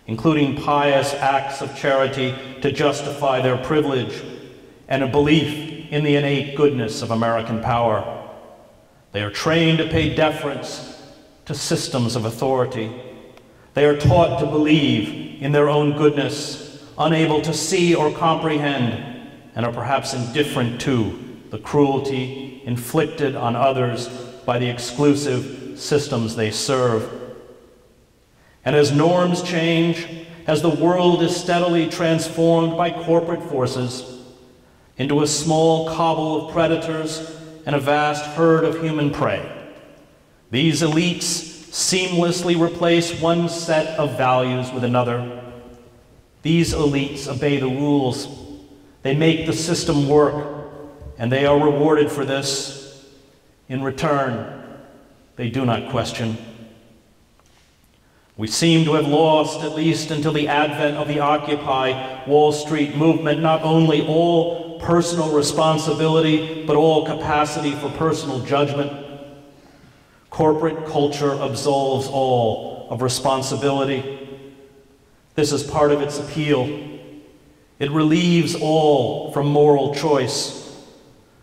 including pious acts of charity to justify their privilege, and a belief in the innate goodness of American power. They are trained to pay deference to systems of authority. They are taught to believe in their own goodness, unable to see or comprehend, and are perhaps indifferent to the cruelty inflicted on others by the exclusive systems they serve. And as norms change, as the world is steadily transformed by corporate forces into a small cobble of predators and a vast herd of human prey, these elites seamlessly replace one set of values with another. These elites obey the rules. They make the system work, and they are rewarded for this. In return, they do not question. We seem to have lost, at least until the advent of the Occupy Wall Street movement, not only all personal responsibility, but all capacity for personal judgment. Corporate culture absolves all of responsibility. This is part of its appeal. It relieves all from moral choice.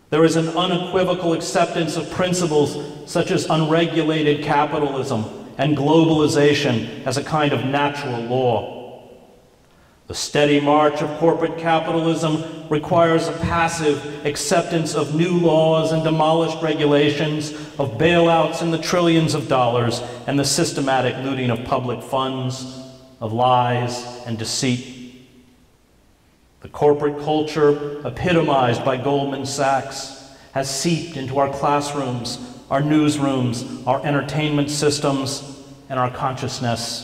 There is an unequivocal acceptance of principles such as unregulated capitalism and globalization as a kind of natural law. The steady march of corporate capitalism requires a passive acceptance of new laws and demolished regulations, of bailouts in the trillions of dollars, and the systematic looting of public funds, of lies and deceit. The corporate culture, epitomized by Goldman Sachs, has seeped into our classrooms, our newsrooms, our entertainment systems, and our consciousness.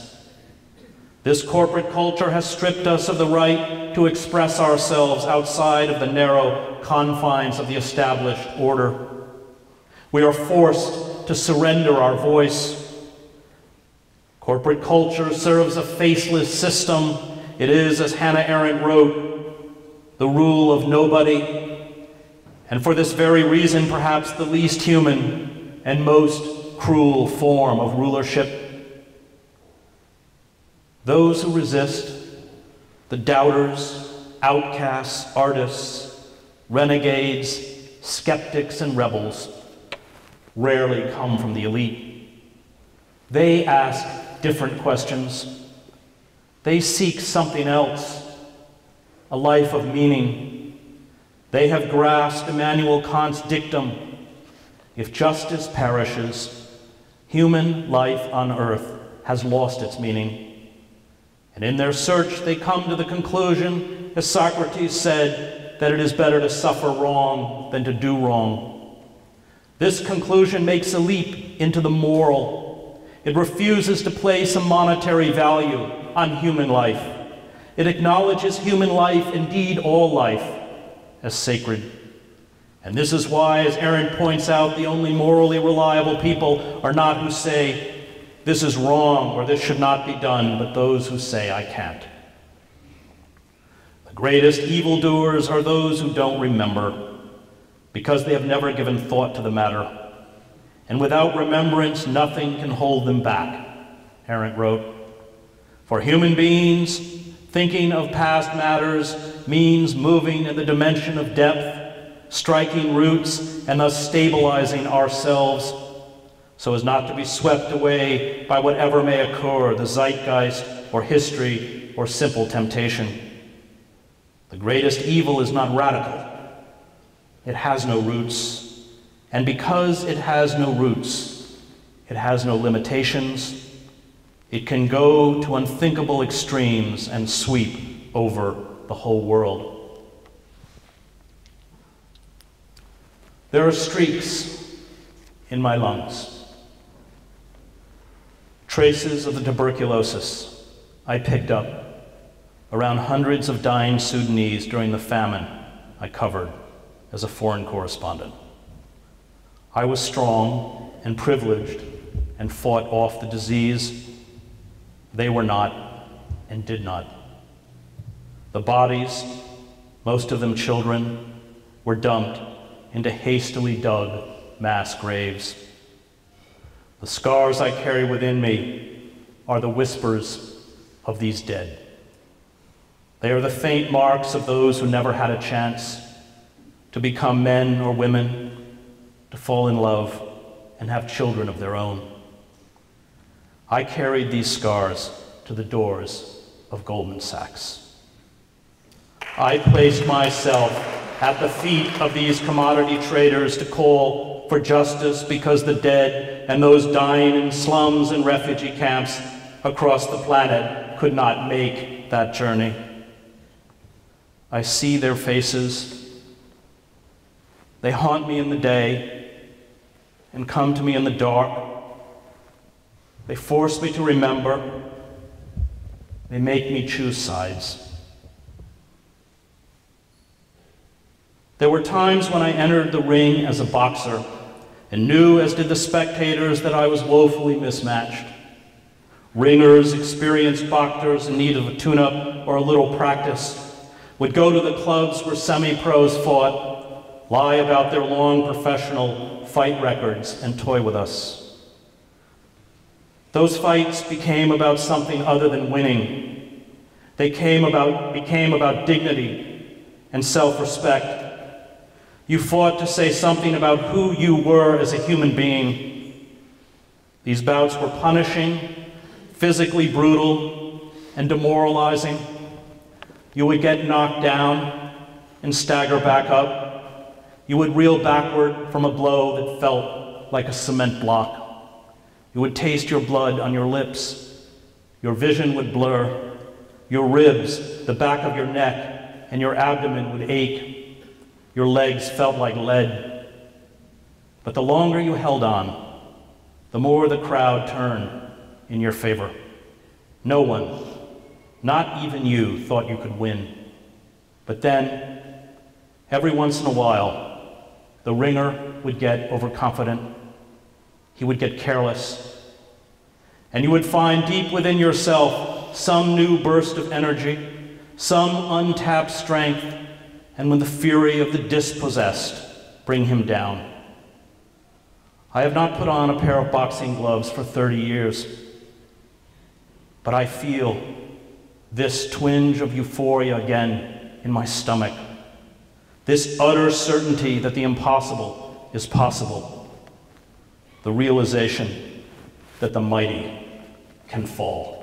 This corporate culture has stripped us of the right to express ourselves outside of the narrow confines of the established order. We are forced to surrender our voice. Corporate culture serves a faceless system. It is, as Hannah Arendt wrote, the rule of nobody, and for this very reason, perhaps the least human and most cruel form of rulership. Those who resist, the doubters, outcasts, artists, renegades, skeptics, and rebels, rarely come from the elite. They ask different questions. They seek something else, a life of meaning. They have grasped Immanuel Kant's dictum: if justice perishes, human life on earth has lost its meaning. And in their search, they come to the conclusion, as Socrates said, that it is better to suffer wrong than to do wrong. This conclusion makes a leap into the moral. It refuses to place a monetary value on human life. It acknowledges human life, indeed all life, as sacred. And this is why, as Arendt points out, the only morally reliable people are not who say, this is wrong or this should not be done, but those who say, I can't. The greatest evildoers are those who don't remember, because they have never given thought to the matter. And without remembrance, nothing can hold them back, Arendt wrote. For human beings, thinking of past matters means moving in the dimension of depth, striking roots, and thus stabilizing ourselves so as not to be swept away by whatever may occur, the zeitgeist or history or simple temptation. The greatest evil is not radical. It has no roots. And because it has no roots, it has no limitations. It can go to unthinkable extremes and sweep over the whole world. There are streaks in my lungs, traces of the tuberculosis I picked up around hundreds of dying Sudanese during the famine I covered as a foreign correspondent. I was strong and privileged and fought off the disease. They were not and did not. The bodies, most of them children, were dumped into hastily dug mass graves. The scars I carry within me are the whispers of these dead. They are the faint marks of those who never had a chance to become men or women, to fall in love and have children of their own. I carried these scars to the doors of Goldman Sachs. I placed myself at the feet of these commodity traders to call for justice because the dead and those dying in slums and refugee camps across the planet could not make that journey. I see their faces. They haunt me in the day and come to me in the dark. They force me to remember. They make me choose sides. There were times when I entered the ring as a boxer and knew, as did the spectators, that I was woefully mismatched. Ringers, experienced boxers in need of a tune-up or a little practice, would go to the clubs where semi-pros fought, lie about their long professional fight records, and toy with us. Those fights became about something other than winning. They became about dignity and self-respect. You fought to say something about who you were as a human being. These bouts were punishing, physically brutal, and demoralizing. You would get knocked down and stagger back up. You would reel backward from a blow that felt like a cement block. You would taste your blood on your lips. Your vision would blur. Your ribs, the back of your neck, and your abdomen would ache. Your legs felt like lead. But the longer you held on, the more the crowd turned in your favor. No one, not even you, thought you could win. But then, every once in a while, the ringer would get overconfident. He would get careless. And you would find deep within yourself some new burst of energy, some untapped strength, and when the fury of the dispossessed bring him down. I have not put on a pair of boxing gloves for 30 years, but I feel this twinge of euphoria again in my stomach, this utter certainty that the impossible is possible, the realization that the mighty can fall.